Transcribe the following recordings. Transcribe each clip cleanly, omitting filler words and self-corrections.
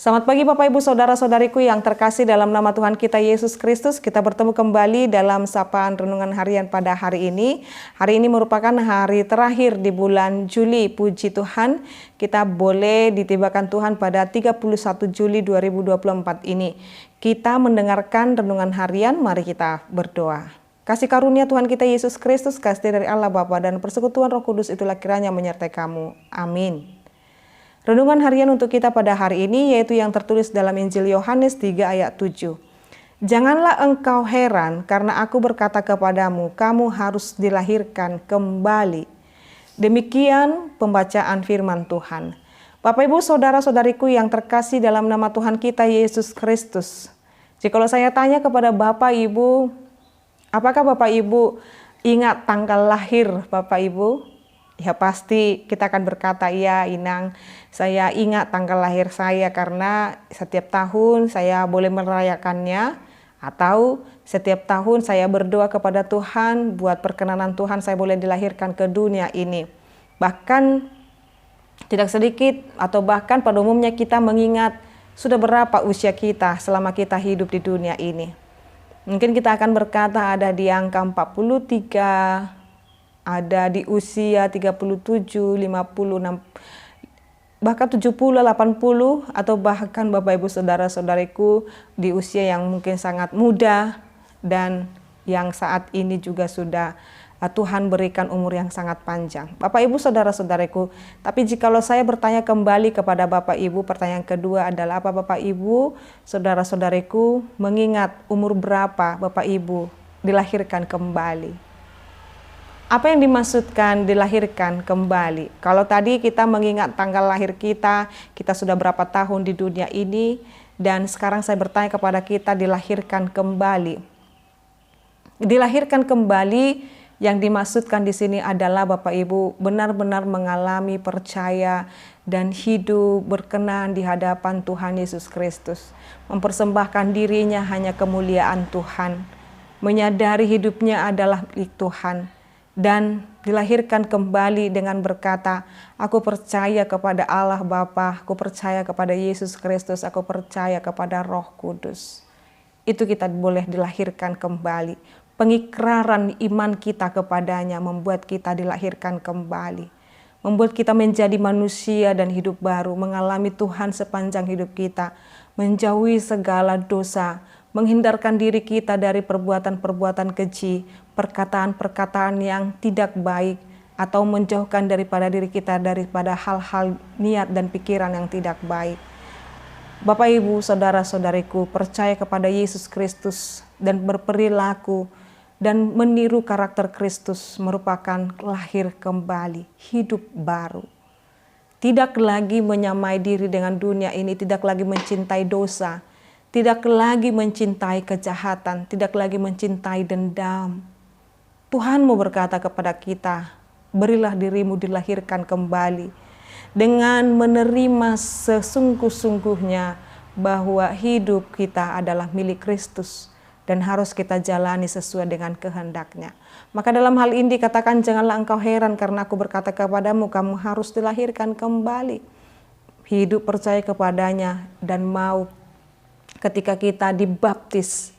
Selamat pagi Bapak Ibu Saudara-saudariku yang terkasih dalam nama Tuhan kita Yesus Kristus. Kita bertemu kembali dalam sapaan renungan harian pada hari ini. Hari ini merupakan hari terakhir di bulan Juli. Puji Tuhan, kita boleh ditibakan Tuhan pada 31 Juli 2024 ini. Kita mendengarkan renungan harian, mari kita berdoa. Kasih karunia Tuhan kita Yesus Kristus, kasih dari Allah Bapa dan persekutuan Roh Kudus itulah kiranya menyertai kamu. Amin. Renungan harian untuk kita pada hari ini yaitu yang tertulis dalam Injil Yohanes 3 ayat 7. Janganlah engkau heran karena aku berkata kepadamu, kamu harus dilahirkan kembali. Demikian pembacaan firman Tuhan. Bapak Ibu Saudara-saudariku yang terkasih dalam nama Tuhan kita Yesus Kristus. Jikalau saya tanya kepada Bapak Ibu, apakah Bapak Ibu ingat tanggal lahir Bapak Ibu? Ya pasti kita akan berkata, iya Inang, saya ingat tanggal lahir saya karena setiap tahun saya boleh merayakannya. Atau setiap tahun saya berdoa kepada Tuhan, buat perkenanan Tuhan saya boleh dilahirkan ke dunia ini. Bahkan tidak sedikit atau bahkan pada umumnya kita mengingat sudah berapa usia kita selama kita hidup di dunia ini. Mungkin kita akan berkata ada di angka 43, ada di usia 37, 50, bahkan 70, 80, atau bahkan Bapak Ibu Saudara-saudariku di usia yang mungkin sangat muda dan yang saat ini juga sudah Tuhan berikan umur yang sangat panjang. Bapak Ibu Saudara-saudariku, tapi jikalau saya bertanya kembali kepada Bapak Ibu, pertanyaan kedua adalah apa Bapak Ibu Saudara-saudariku mengingat umur berapa Bapak Ibu dilahirkan kembali? Apa yang dimaksudkan dilahirkan kembali? Kalau tadi kita mengingat tanggal lahir kita sudah berapa tahun di dunia ini, dan sekarang saya bertanya kepada kita dilahirkan kembali. Dilahirkan kembali yang dimaksudkan di sini adalah Bapak Ibu benar-benar mengalami, percaya, dan hidup berkenan di hadapan Tuhan Yesus Kristus. Mempersembahkan dirinya hanya kemuliaan Tuhan. Menyadari hidupnya adalah milik Tuhan. Dan dilahirkan kembali dengan berkata, aku percaya kepada Allah Bapa, aku percaya kepada Yesus Kristus, aku percaya kepada Roh Kudus. Itu kita boleh dilahirkan kembali. Pengikraran iman kita kepadanya membuat kita dilahirkan kembali. Membuat kita menjadi manusia dan hidup baru, mengalami Tuhan sepanjang hidup kita, menjauhi segala dosa, menghindarkan diri kita dari perbuatan-perbuatan keji, perkataan-perkataan yang tidak baik, atau menjauhkan daripada diri kita daripada hal-hal niat dan pikiran yang tidak baik. Bapak Ibu Saudara-saudariku percaya kepada Yesus Kristus dan berperilaku dan meniru karakter Kristus merupakan lahir kembali, hidup baru. Tidak lagi menyamai diri dengan dunia ini, tidak lagi mencintai dosa, tidak lagi mencintai kejahatan, tidak lagi mencintai dendam. Tuhan mau berkata kepada kita, berilah dirimu dilahirkan kembali dengan menerima sesungguh-sungguhnya bahwa hidup kita adalah milik Kristus dan harus kita jalani sesuai dengan kehendaknya. Maka dalam hal ini dikatakan janganlah engkau heran karena aku berkata kepadamu kamu harus dilahirkan kembali. Hidup percaya kepadanya dan mau ketika kita dibaptis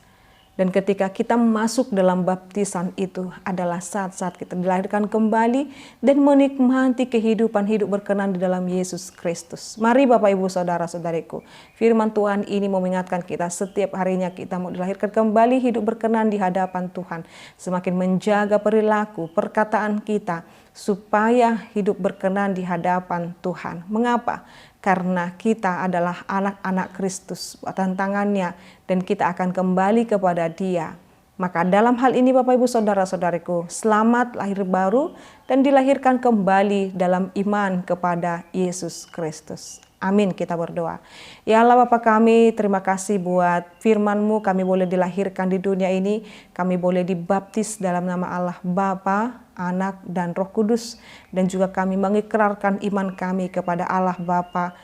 dan ketika kita masuk dalam baptisan itu adalah saat-saat kita dilahirkan kembali dan menikmati kehidupan hidup berkenan di dalam Yesus Kristus. Mari Bapak Ibu Saudara-saudariku, firman Tuhan ini mengingatkan kita setiap harinya kita mau dilahirkan kembali hidup berkenan di hadapan Tuhan. Semakin menjaga perilaku, perkataan kita supaya hidup berkenan di hadapan Tuhan. Mengapa? Karena kita adalah anak-anak Kristus, tantangannya, dan kita akan kembali kepada Dia. Maka dalam hal ini Bapak Ibu Saudara-saudariku, selamat lahir baru dan dilahirkan kembali dalam iman kepada Yesus Kristus. Amin, kita berdoa. Ya Allah Bapa kami, terima kasih buat firman-Mu, kami boleh dilahirkan di dunia ini, kami boleh dibaptis dalam nama Allah Bapa, Anak, dan Roh Kudus, dan juga kami mengikrarkan iman kami kepada Allah Bapa,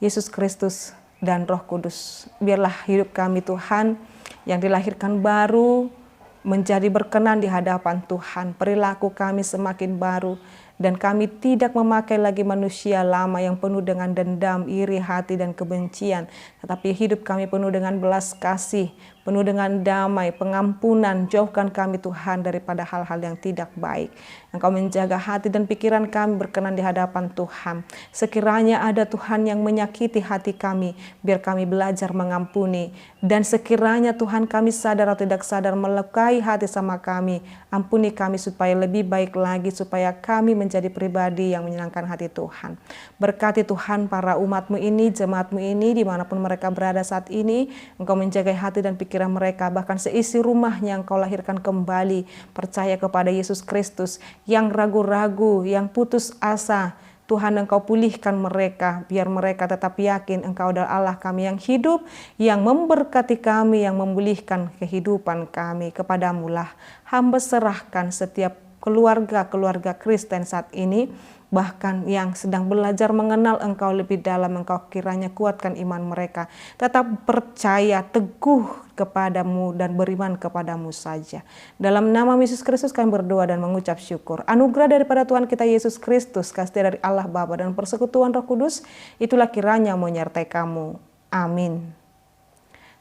Yesus Kristus, dan Roh Kudus. Biarlah hidup kami Tuhan yang dilahirkan baru, menjadi berkenan di hadapan Tuhan. Perilaku kami semakin baru Dan kami tidak memakai lagi manusia lama yang penuh dengan dendam, iri hati, dan kebencian. Tetapi hidup kami penuh dengan belas kasih, penuh dengan damai, pengampunan. Jauhkan kami Tuhan daripada hal-hal yang tidak baik. Engkau menjaga hati dan pikiran kami berkenan di hadapan Tuhan. Sekiranya ada Tuhan yang menyakiti hati kami, biar kami belajar mengampuni. Dan sekiranya Tuhan kami sadar atau tidak sadar melukai hati sama kami, ampuni kami supaya lebih baik lagi, supaya kami menjadi pribadi yang menyenangkan hati Tuhan. Berkati Tuhan para umat-Mu ini, jemaat-Mu ini, dimanapun mereka berada saat ini. Engkau menjaga hati dan pikiran mereka, bahkan seisi rumahnya Engkau lahirkan kembali, percaya kepada Yesus Kristus. Yang ragu-ragu, yang putus asa, Tuhan Engkau pulihkan mereka, biar mereka tetap yakin Engkau adalah Allah kami yang hidup, yang memberkati kami, yang memulihkan kehidupan kami. Kepadamu lah hamba serahkan setiap keluarga-keluarga Kristen saat ini, bahkan yang sedang belajar mengenal Engkau lebih dalam. Engkau kiranya kuatkan iman mereka, tetap percaya teguh kepadamu dan beriman kepadamu saja. Dalam nama Yesus Kristus kami berdoa dan mengucap syukur. Anugerah daripada Tuhan kita Yesus Kristus, kasih dari Allah Bapa dan persekutuan Roh Kudus, itulah kiranya menyertai kamu. Amin.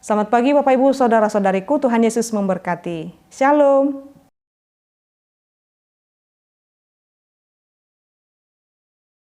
Selamat pagi Bapak Ibu Saudara-saudariku, Tuhan Yesus memberkati. Shalom.